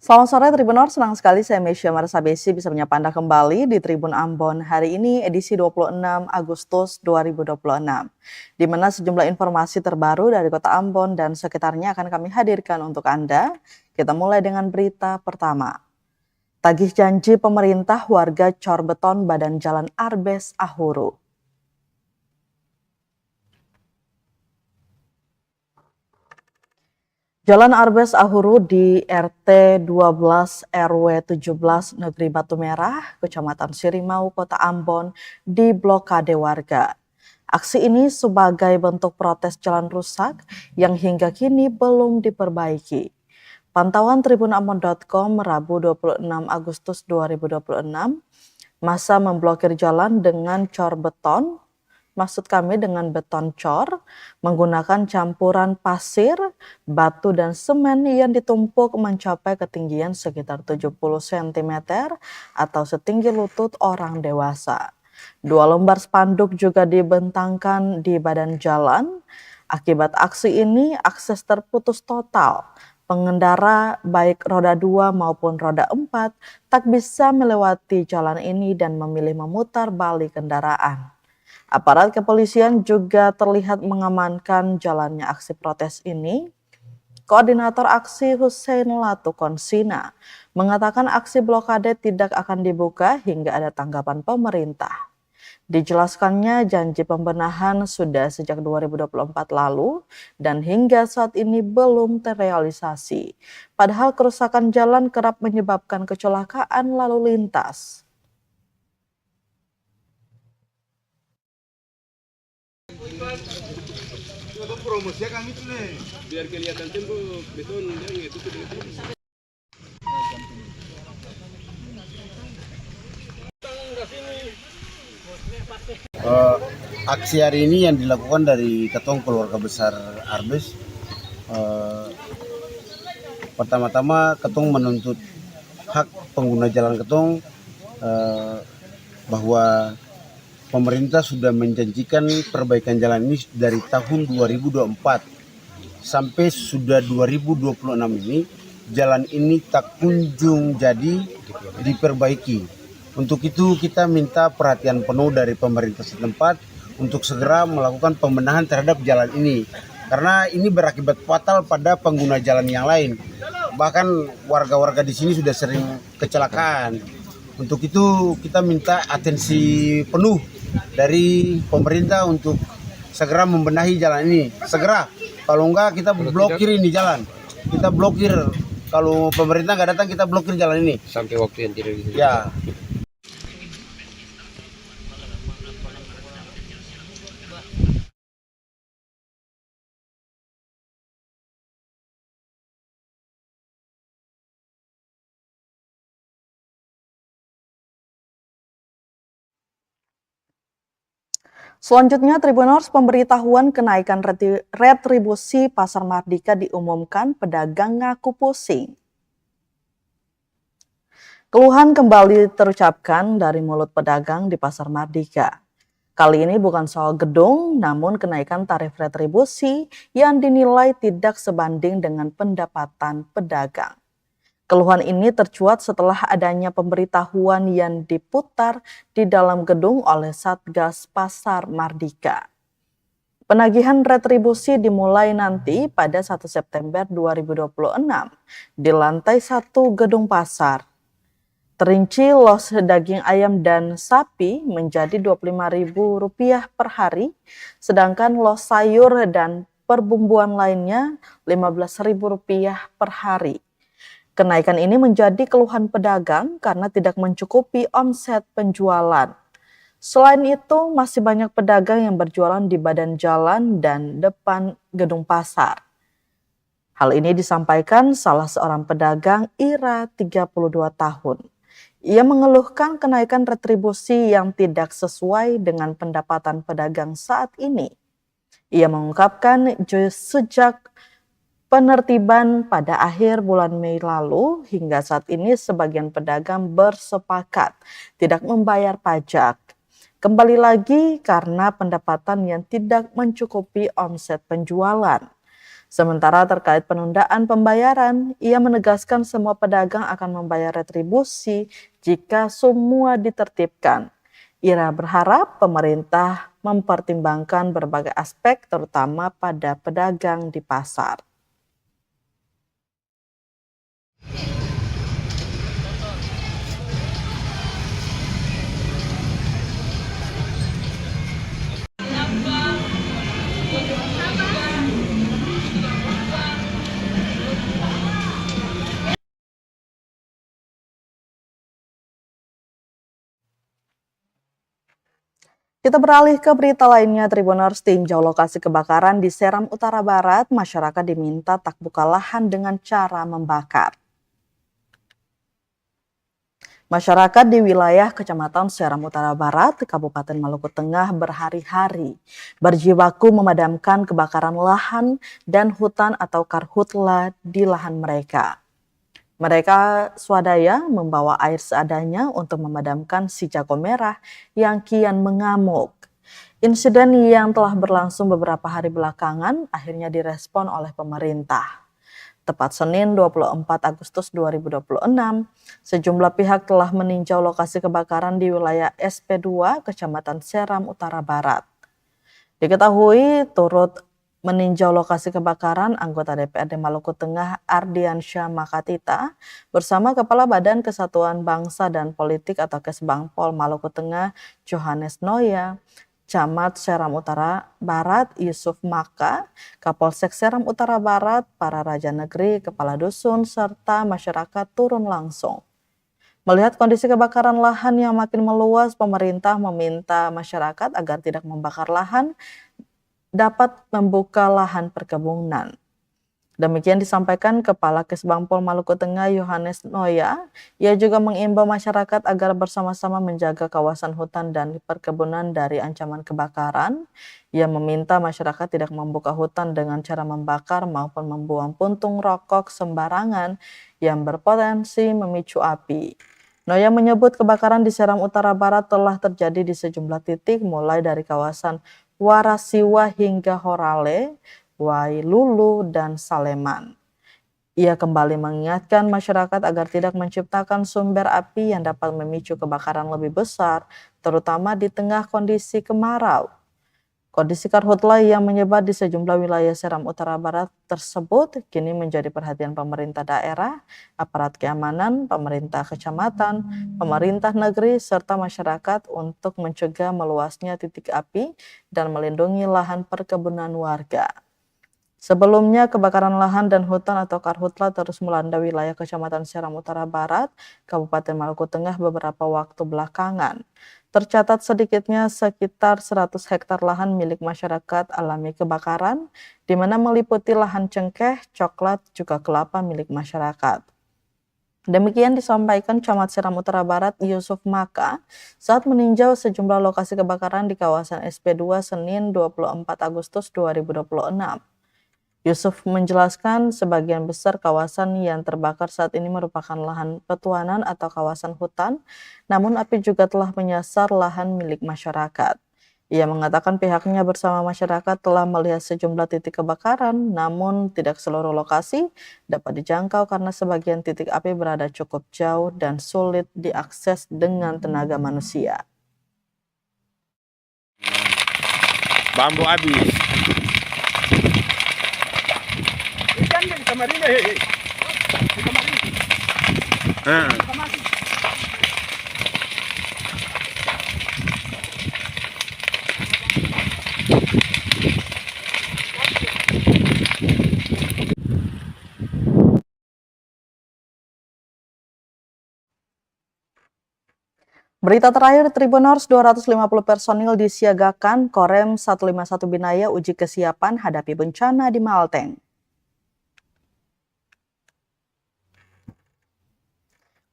Selamat sore Tribunor, senang sekali saya Mesya Marsabesi bisa menyapa Anda kembali di Tribun Ambon hari ini edisi 26 Agustus 2026. Di mana sejumlah informasi terbaru dari Kota Ambon dan sekitarnya akan kami hadirkan untuk Anda. Kita mulai dengan berita pertama. Tagih janji pemerintah warga cor beton badan jalan Arbes Ahuru. Jalan Arbes Ahuru di RT 12 RW 17 Negeri Batu Merah, Kecamatan Sirimau, Kota Ambon, diblokade warga. Aksi ini sebagai bentuk protes jalan rusak yang hingga kini belum diperbaiki. Pantauan tribunambon.com Rabu 26 Agustus 2026, masa memblokir jalan dengan cor beton. Maksud kami dengan beton cor, menggunakan campuran pasir, batu, dan semen yang ditumpuk mencapai ketinggian sekitar 70 cm atau setinggi lutut orang dewasa. 2 lembar spanduk juga dibentangkan di badan jalan. Akibat aksi ini, akses terputus total. Pengendara baik roda 2 maupun roda 4 tak bisa melewati jalan ini dan memilih memutar balik kendaraan. Aparat kepolisian juga terlihat mengamankan jalannya aksi protes ini. Koordinator aksi Hussein Latukonsina mengatakan aksi blokade tidak akan dibuka hingga ada tanggapan pemerintah. Dijelaskannya janji pembenahan sudah sejak 2024 lalu dan hingga saat ini belum terrealisasi. Padahal kerusakan jalan kerap menyebabkan kecelakaan lalu lintas. Promosi kami itu nih. Biar kelihatan tembok beton yang itu tuh. Aksi hari ini yang dilakukan dari ketong keluarga besar Arbes, pertama-tama ketong menuntut hak pengguna jalan ketong, bahwa pemerintah sudah menjanjikan perbaikan jalan ini dari tahun 2024 sampai sudah 2026 ini jalan ini tak kunjung jadi diperbaiki. Untuk itu kita minta perhatian penuh dari pemerintah setempat untuk segera melakukan pembenahan terhadap jalan ini. Karena ini berakibat fatal pada pengguna jalan yang lain. Bahkan warga-warga di sini sudah sering kecelakaan. Untuk itu kita minta atensi penuh dari pemerintah untuk segera membenahi jalan ini. Segera, kalau enggak kita blokir ini jalan. Kita blokir, kalau pemerintah nggak datang kita blokir jalan ini. Sampai waktu yang tidak bisa. Ya. Selanjutnya, Tribuners, pemberitahuan kenaikan retribusi Pasar Mardika diumumkan, pedagang ngaku pusing. Keluhan kembali terucapkan dari mulut pedagang di Pasar Mardika. Kali ini bukan soal gedung, namun kenaikan tarif retribusi yang dinilai tidak sebanding dengan pendapatan pedagang. Keluhan ini tercuat setelah adanya pemberitahuan yang diputar di dalam gedung oleh Satgas Pasar Mardika. Penagihan retribusi dimulai nanti pada 1 September 2026 di lantai 1 gedung pasar. Terinci los daging ayam dan sapi menjadi Rp25.000 per hari, sedangkan los sayur dan perbumbuan lainnya Rp15.000 per hari. Kenaikan ini menjadi keluhan pedagang karena tidak mencukupi omset penjualan. Selain itu, masih banyak pedagang yang berjualan di badan jalan dan depan gedung pasar. Hal ini disampaikan salah seorang pedagang Ira 32 tahun. Ia mengeluhkan kenaikan retribusi yang tidak sesuai dengan pendapatan pedagang saat ini. Ia mengungkapkan sejak penertiban pada akhir bulan Mei lalu hingga saat ini sebagian pedagang bersepakat tidak membayar pajak. Kembali lagi karena pendapatan yang tidak mencukupi omset penjualan. Sementara terkait penundaan pembayaran, ia menegaskan semua pedagang akan membayar retribusi jika semua ditertibkan. Ira berharap pemerintah mempertimbangkan berbagai aspek terutama pada pedagang di pasar. Kita beralih ke berita lainnya, Tribuners, tinjau lokasi kebakaran di Seram Utara Barat, masyarakat diminta tak buka lahan dengan cara membakar. Masyarakat di wilayah Kecamatan Seram Utara Barat, Kabupaten Maluku Tengah berhari-hari berjibaku memadamkan kebakaran lahan dan hutan atau karhutla di lahan mereka. Mereka swadaya membawa air seadanya untuk memadamkan si jago merah yang kian mengamuk. Insiden yang telah berlangsung beberapa hari belakangan akhirnya direspon oleh pemerintah. Tepat Senin 24 Agustus 2026, sejumlah pihak telah meninjau lokasi kebakaran di wilayah SP2 Kecamatan Seram Utara Barat. Diketahui turut meninjau lokasi kebakaran anggota DPRD Maluku Tengah Ardiansyah Makatita bersama Kepala Badan Kesatuan Bangsa dan Politik atau Kesbangpol Maluku Tengah Johannes Noya, Camat Seram Utara Barat Yusuf Maka, Kapolsek Seram Utara Barat, para raja negeri, kepala dusun, serta masyarakat turun langsung. Melihat kondisi kebakaran lahan yang makin meluas, pemerintah meminta masyarakat agar tidak membakar lahan, dapat membuka lahan perkebunan. Demikian disampaikan Kepala Kesbangpol Maluku Tengah Johannes Noya. Ia juga mengimbau masyarakat agar bersama-sama menjaga kawasan hutan dan perkebunan dari ancaman kebakaran. Ia meminta masyarakat tidak membuka hutan dengan cara membakar maupun membuang puntung rokok sembarangan yang berpotensi memicu api. Noya menyebut kebakaran di Seram Utara Barat telah terjadi di sejumlah titik mulai dari kawasan Warasiwa hingga Horale, Wailulu, dan Saleman. Ia kembali mengingatkan masyarakat agar tidak menciptakan sumber api yang dapat memicu kebakaran lebih besar, terutama di tengah kondisi kemarau. Kondisi karhutla yang menyebar di sejumlah wilayah Seram Utara Barat tersebut kini menjadi perhatian pemerintah daerah, aparat keamanan, pemerintah kecamatan, pemerintah negeri, serta masyarakat untuk mencegah meluasnya titik api dan melindungi lahan perkebunan warga. Sebelumnya, kebakaran lahan dan hutan atau karhutla terus melanda wilayah Kecamatan Seram Utara Barat, Kabupaten Maluku Tengah beberapa waktu belakangan. Tercatat sedikitnya sekitar 100 hektar lahan milik masyarakat alami kebakaran, di mana meliputi lahan cengkeh, coklat, juga kelapa milik masyarakat. Demikian disampaikan Camat Seram Utara Barat Yusuf Maka saat meninjau sejumlah lokasi kebakaran di kawasan SP2 Senin 24 Agustus 2026. Yusuf menjelaskan sebagian besar kawasan yang terbakar saat ini merupakan lahan petuanan atau kawasan hutan, namun api juga telah menyasar lahan milik masyarakat. Ia mengatakan pihaknya bersama masyarakat telah melihat sejumlah titik kebakaran, namun tidak seluruh lokasi dapat dijangkau karena sebagian titik api berada cukup jauh dan sulit diakses dengan tenaga manusia. Bambu habis. Berita terakhir, Tribuners, 250 personil disiagakan Korem 151 Binaya uji kesiapan hadapi bencana di Malteng.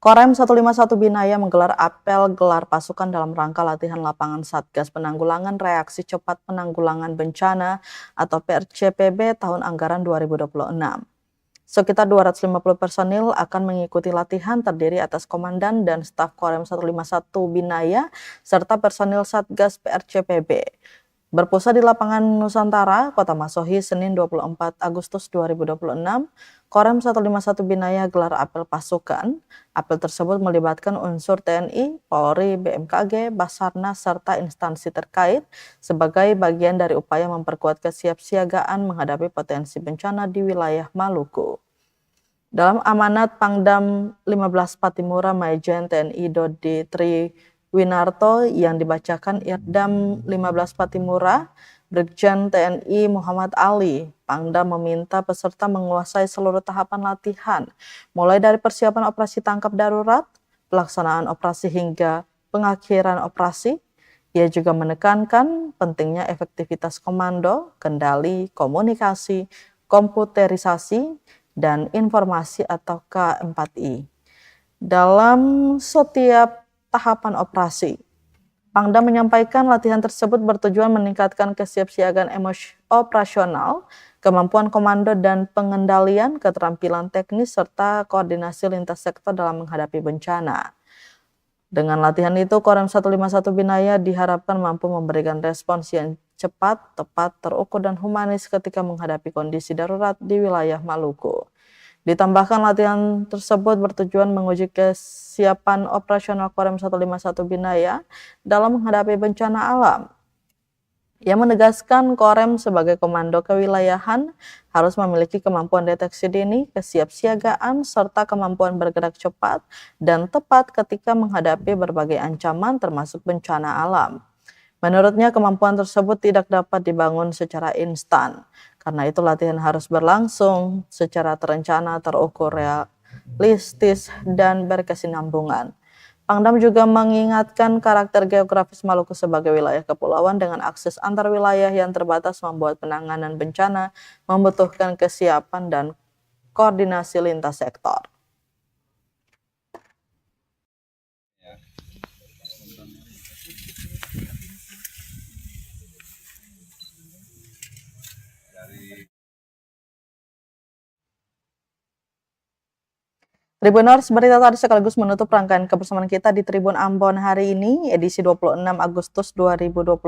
Korem 151 Binaya menggelar apel gelar pasukan dalam rangka latihan lapangan Satgas Penanggulangan Reaksi Cepat Penanggulangan Bencana atau PRCPB tahun anggaran 2026. Sekitar 250 personil akan mengikuti latihan terdiri atas komandan dan staf Korem 151 Binaya serta personil Satgas PRCPB. Berpusat di lapangan Nusantara, Kota Masohi, Senin 24 Agustus 2026, Korem 151 Binaya gelar apel pasukan. Apel tersebut melibatkan unsur TNI, Polri, BMKG, Basarnas, serta instansi terkait sebagai bagian dari upaya memperkuat kesiapsiagaan menghadapi potensi bencana di wilayah Maluku. Dalam amanat Pangdam 15 Patimura Majen TNI Dodi Triwinarto yang dibacakan Irdam 15 Patimura, Brigjen TNI Muhammad Ali, Pangdam meminta peserta menguasai seluruh tahapan latihan, mulai dari persiapan operasi tangkap darurat, pelaksanaan operasi hingga pengakhiran operasi. Ia juga menekankan pentingnya efektivitas komando, kendali, komunikasi, komputerisasi, dan informasi atau K4I. Dalam setiap tahapan operasi, Pangdam menyampaikan latihan tersebut bertujuan meningkatkan kesiapsiagaan operasional, kemampuan komando dan pengendalian, keterampilan teknis, serta koordinasi lintas sektor dalam menghadapi bencana. Dengan latihan itu, Korem 151 Binaya diharapkan mampu memberikan respons yang cepat, tepat, terukur, dan humanis ketika menghadapi kondisi darurat di wilayah Maluku. Ditambahkan latihan tersebut bertujuan menguji kesiapan operasional Korem 151 Binaya dalam menghadapi bencana alam. Ia menegaskan Korem sebagai komando kewilayahan harus memiliki kemampuan deteksi dini, kesiapsiagaan, serta kemampuan bergerak cepat dan tepat ketika menghadapi berbagai ancaman termasuk bencana alam. Menurutnya kemampuan tersebut tidak dapat dibangun secara instan. Karena itu latihan harus berlangsung secara terencana, terukur, realistis, dan berkesinambungan. Pangdam juga mengingatkan karakter geografis Maluku sebagai wilayah kepulauan dengan akses antar wilayah yang terbatas membuat penanganan bencana membutuhkan kesiapan dan koordinasi lintas sektor. Tribuners, berita tadi sekaligus menutup rangkaian kebersamaan kita di Tribun Ambon hari ini, edisi 26 Agustus 2026.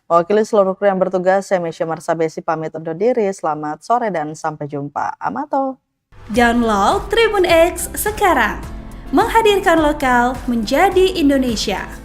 Mewakili seluruh kru yang bertugas, saya Mesya Marsabesi pamit undur diri. Selamat sore dan sampai jumpa. Amato. Download Tribun X sekarang. Menghadirkan lokal menjadi Indonesia.